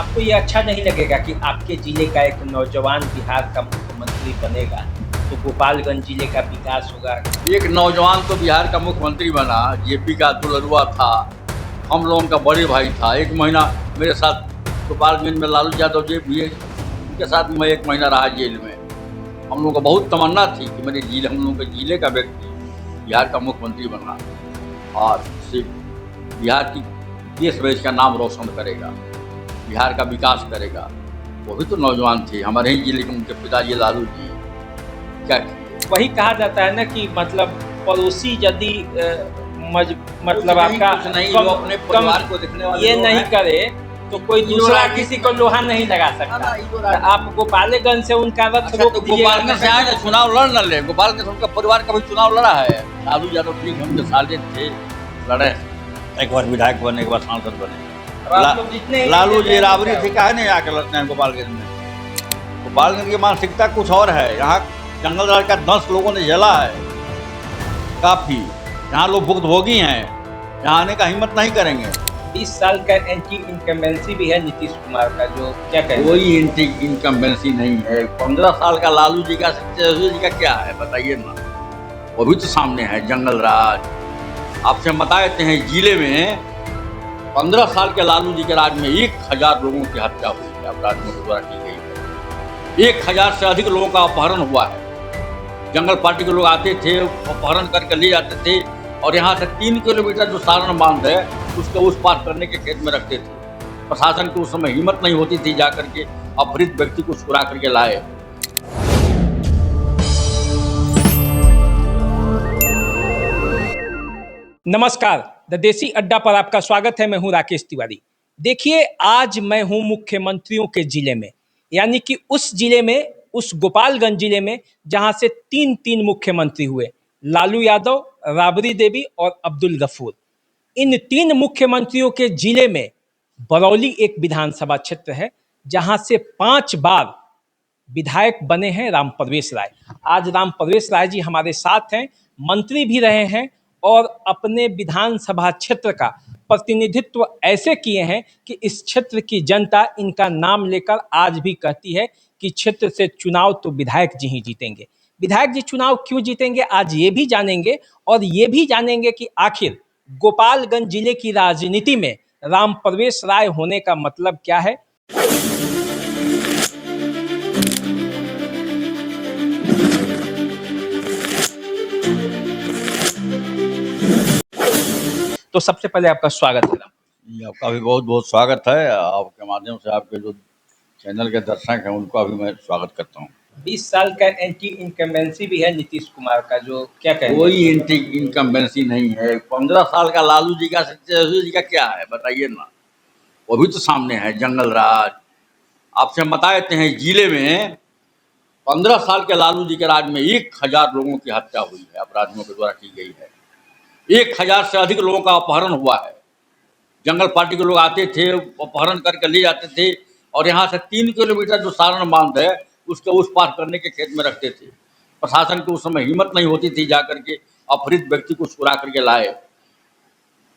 आपको ये अच्छा नहीं लगेगा कि आपके जिले का एक नौजवान बिहार का मुख्यमंत्री बनेगा, तो गोपालगंज जिले का विकास होगा। एक नौजवान तो बिहार का मुख्यमंत्री बना, जेपी का दुलरुआ था, हम लोगों का बड़े भाई था। 1 महीना मेरे साथ गोपालगंज में लालू यादव जी भी, उनके साथ मैं 1 महीना रहा जेल में। हम लोगों को बहुत तमन्ना थी कि हम लोगों के जिले का व्यक्ति बिहार का मुख्यमंत्री बना और सिर्फ बिहार की देश में इसका नाम रोशन करेगा, बिहार का विकास करेगा। वो भी तो नौजवान थे, हमारे ही जिले के उनके पिताजी लालू जी क्या किए। वही कहा जाता है ना कि मतलब पड़ोसी यदि मतलब आपका नहीं, जो अपने परिवार को देखने वाले ये नहीं करे तो कोई दूसरा किसी को लोहा नहीं लगा सकता। आप गोपालगंज से उनका रथ रोक दीजिए। गोपालगंज से आए ना, चुनाव लड़ न ले। गोपालगंज उनका परिवार का भी चुनाव लड़ा है। लालू यादव जी उनके साले थे, लड़े, एक बार विधायक बने, एक बार सांसद बने। लालू जी राबड़ी से काहे नहीं आके लड़ते हैं गोपालगंज में। गोपालगंज की मानसिकता कुछ और है। यहाँ जंगल राज का 10 लोगों ने जला है काफी। यहाँ लोग भुक्तभोगी हैं, यहाँ आने का हिम्मत नहीं करेंगे। 20 साल का एंटी इनकम्बेंसी भी है नीतीश कुमार का, जो क्या कहें। कोई एंटी इनकम्बेंसी नहीं है। 15 साल का लालू जी का, तेजस्वी जी का क्या है बताइए ना। वो भी तो सामने है जंगल राज। आपसे हम बता देते हैं, जिले में 15 साल के लालू जी के राज में 1000 लोगों की हत्या हुई है, अपराधियों के द्वारा की गई है। 1000 से अधिक लोगों का अपहरण हुआ है। जंगल पार्टी के लोग आते थे, अपहरण करके ले जाते थे और यहाँ से 3 किलोमीटर जो सारण बांध है उसके उस पार करने के खेत में रखते थे। प्रशासन की उस समय हिम्मत नहीं होती थी जा करके अपहृत व्यक्ति को छुड़ा करके लाए। नमस्कार, द देसी अड्डा पर आपका स्वागत है। मैं हूं राकेश तिवारी। देखिए, आज मैं हूं मुख्यमंत्रियों के जिले में, यानी कि उस जिले में, उस गोपालगंज जिले में जहां से 3 मुख्यमंत्री हुए, लालू यादव, राबड़ी देवी और अब्दुल गफूर। इन 3 मुख्यमंत्रियों के जिले में बरौली एक विधानसभा क्षेत्र है जहां से 5 बार विधायक बने हैं राम परवेश राय। आज राम परवेश राय जी हमारे साथ हैं, मंत्री भी रहे हैं और अपने विधानसभा क्षेत्र का प्रतिनिधित्व ऐसे किए हैं कि इस क्षेत्र की जनता इनका नाम लेकर आज भी कहती है कि क्षेत्र से चुनाव तो विधायक जी ही जीतेंगे। विधायक जी चुनाव क्यों जीतेंगे, आज ये भी जानेंगे। और ये भी जानेंगे कि आखिर गोपालगंज जिले की राजनीति में राम परवेश राय होने का मतलब क्या है। तो सबसे पहले आपका स्वागत है। आपका भी बहुत बहुत स्वागत है। आपके माध्यम से आपके जो चैनल के दर्शक हैं उनका भी मैं स्वागत करता हूँ। 20 साल का एंटी इनकम्बेंसी भी है नीतीश कुमार का, जो क्या कहें। कोई एंटी इनकम्बेंसी नहीं है। 15 साल का लालू जी का, तेजस्वी जी का क्या है बताइए ना। वो भी तो सामने है जंगल राज। आपसे हम बता देते हैं, जिले में 15 साल के लालू जी के राज में 1000 लोगों की हत्या हुई है, अपराधियों के द्वारा की गई है। 1000 से अधिक लोगों का अपहरण हुआ है। जंगल पार्टी के लोग आते थे, अपहरण करके ले जाते थे और यहाँ से 3 किलोमीटर जो सारण बांध है उसके उस पार करने के खेत में रखते थे। प्रशासन की उस समय हिम्मत नहीं होती थी जा करके अपहृत व्यक्ति को छुड़ा करके लाए।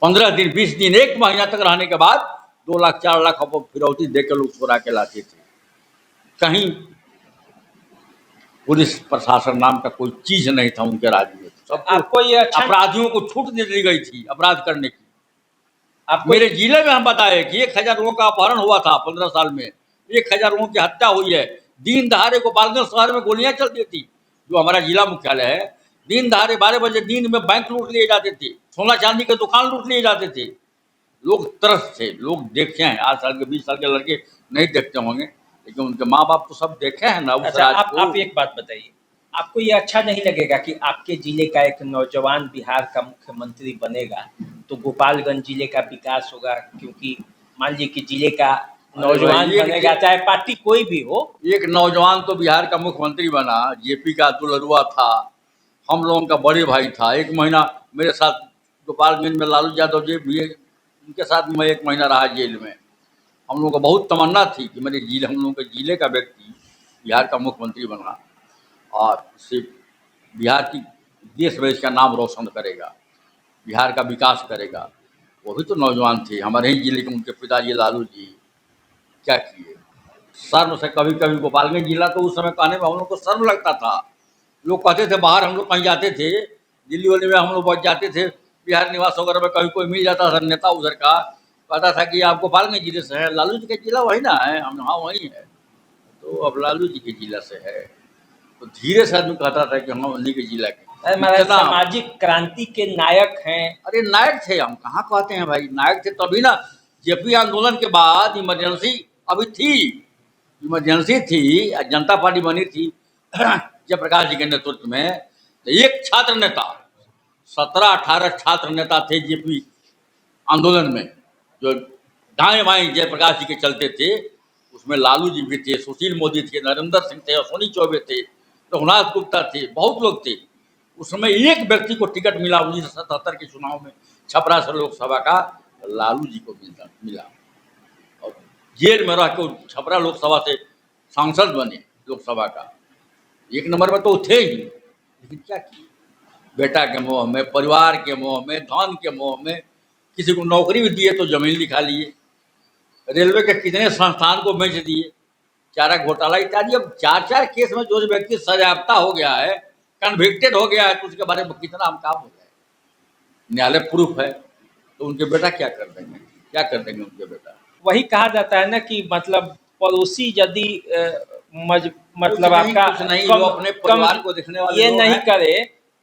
15 दिन, 20 दिन, 1 महीना तक रहने के बाद 2 लाख 4 लाख फिरौती दे के लोग छुड़ा के लाते थे। कहीं पुलिस प्रशासन नाम का कोई चीज नहीं था उनके राज्य में। सब आपको ये अच्छा, अपराधियों को छूट दे दी गई थी अपराध करने की। आपको मेरे जिले में हम बताए कि 1000 लोगों का अपहरण हुआ था 15 साल में। 1000 लोगों की हत्या हुई है। दिन दहाड़े गोपालगंज शहर में गोलियां चलती थी, जो हमारा जिला मुख्यालय है। दिन दहाड़े 12 बजे दिन में बैंक लूट लिए जाते थे, सोना चांदी के दुकान लूट लिए जाते थे। लोग तरस थे, लोग देखे हैं। 8 साल के 20 साल के लड़के नहीं देखते होंगे, लेकिन उनके माँ बाप तो सब देखे हैं ना उस अच्छा, राज को। आप एक बात बताइए, आपको ये अच्छा नहीं लगेगा कि आपके जिले का एक नौजवान बिहार का मुख्यमंत्री बनेगा, तो गोपालगंज जिले का विकास होगा? क्योंकि मान लीजिए कि जिले का नौजवान बनेगा, चाहे पार्टी कोई भी हो। एक नौजवान तो बिहार का मुख्यमंत्री बना, जेपी का दुलरुआ था, हम लोगों का बड़े भाई था। 1 महीना मेरे साथ गोपालगंज में लालू यादव जी भी, उनके साथ मैं 1 महीना रहा जेल में। हम लोगों को बहुत तमन्ना थी कि हम लोगों के जिले का व्यक्ति बिहार का मुख्यमंत्री बना और सिर्फ बिहार की देश में इसका नाम रोशन करेगा, बिहार का विकास करेगा। वो भी तो नौजवान थे, हमारे ही जिले के उनके पिताजी लालू जी क्या किए? शर्म से कभी कभी गोपालगंज जिला तो उस समय कहने में हम लोग को शर्म लगता था। लोग कहते थे, बाहर हम लोग कहीं जाते थे, दिल्ली वाली में हम लोग बच जाते थे, बिहार निवास वगैरह में कभी कोई मिल जाता था नेता उधर का, कहता था कि आप गोपालगंज जिले से हैं, लालू जी का जिला वही ना है, हम हाँ वही है। तो अब लालू जी के जिला से है, तो धीरे से आदमी कहता था कि हम उन्हीं के जिला के। हमारे इतना- सामाजिक क्रांति के नायक हैं। अरे नायक थे, हम कहाँ कहते हैं भाई, नायक थे तभी ना। जेपी आंदोलन के बाद इमरजेंसी अभी थी, इमरजेंसी थी, जनता पार्टी बनी थी जयप्रकाश जी के नेतृत्व में। तो एक छात्र नेता, 17-18 छात्र नेता थे जेपी आंदोलन में, जो दाएं बाएं जयप्रकाश जी के चलते थे। उसमें लालू जी भी थे, सुशील मोदी थे, नरेंद्र सिंह थे, अश्विनी चौबे थे, रघुनाथ गुप्ता थे, बहुत लोग थे। उस समय एक व्यक्ति को टिकट मिला 1977 के चुनाव में, छपरा से लोकसभा का, लालू जी को मिला। और जेल में रह के छपरा लोकसभा से सांसद बने लोकसभा का, एक नंबर में तो थे ही। लेकिन क्या किए? बेटा के मोह में, परिवार के मोह में, धन के मोह में, किसी को नौकरी भी दिए तो जमीन लिखा लिए, रेलवे के कितने संस्थान को बेच दिए, चारा घोटाला इत्यादि। अब 4-4 केस में जो व्यक्ति सजायाफ्ता हो गया है, कन्विक्टेड हो गया है, तो उसके बारे में कितना हम काम हो जाए, न्यायालय प्रूफ है। तो उनके बेटा क्या कर देंगे, क्या कर देंगे उनके बेटा? वही कहा जाता है ना कि मतलब पड़ोसी यदि मतलब कुछ नहीं, आपका कुछ नहीं, जो अपने परिवार को देखने वाले ये लोग नहीं हैं, करे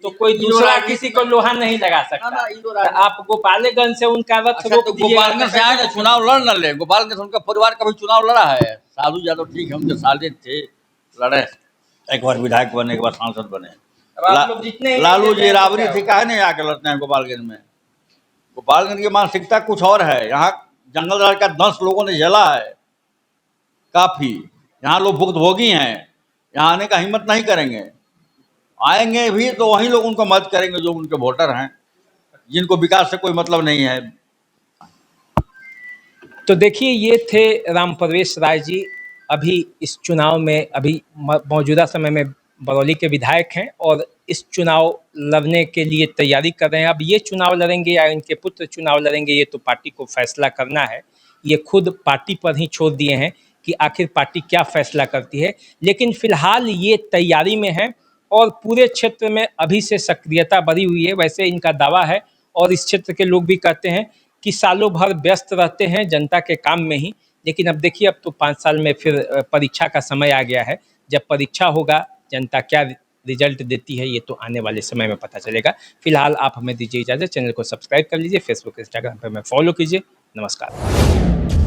तो कोई ये दूसरा राजनीति किसी को लोहा नहीं लगा ना, सकता। ना, ये तो तो राजनीति। आप गोपालगंज से उनका रथ अच्छा, रोक तो दीजिएगा गोपालगंज से आए ना, चुनाव लड़ न ले। गोपालगंज से उनका परिवार कभी चुनाव लड़ा है? साधु यादव ठीक है, उनके साले थे, लड़े, एक बार विधायक बने, एक बार सांसद बने। अब आप लोग जितने लालू जी राबड़ी थी, काहे नहीं आके लड़ते हैं गोपालगंज में? गोपालगंज की मानसिकता कुछ और है। यहाँ जंगल राज का 10 लोगों ने झेला है काफी, यहाँ लोग भुक्तभोगी हैं, यहाँ आने का हिम्मत नहीं करेंगे। आएंगे भी तो वही लोग उनको मदद करेंगे जो उनके वोटर हैं, जिनको विकास से कोई मतलब नहीं है। तो देखिए, ये थे राम प्रवेश राय जी, अभी इस चुनाव में अभी मौजूदा समय में बरौली के विधायक हैं और इस चुनाव लड़ने के लिए तैयारी कर रहे हैं। अब ये चुनाव लड़ेंगे या इनके पुत्र चुनाव लड़ेंगे, ये तो पार्टी को फैसला करना है। ये खुद पार्टी पर ही छोड़ दिए हैं कि आखिर पार्टी क्या फैसला करती है। लेकिन फिलहाल ये तैयारी में है और पूरे क्षेत्र में अभी से सक्रियता बढ़ी हुई है। वैसे इनका दावा है और इस क्षेत्र के लोग भी कहते हैं कि सालों भर व्यस्त रहते हैं जनता के काम में ही। लेकिन अब देखिए, अब तो 5 साल में फिर परीक्षा का समय आ गया है। जब परीक्षा होगा, जनता क्या रिजल्ट देती है, ये तो आने वाले समय में पता चलेगा। फिलहाल आप हमें दीजिए इजाज़त। चैनल को सब्सक्राइब कर लीजिए, फेसबुक इंस्टाग्राम पर हमें फॉलो कीजिए। नमस्कार।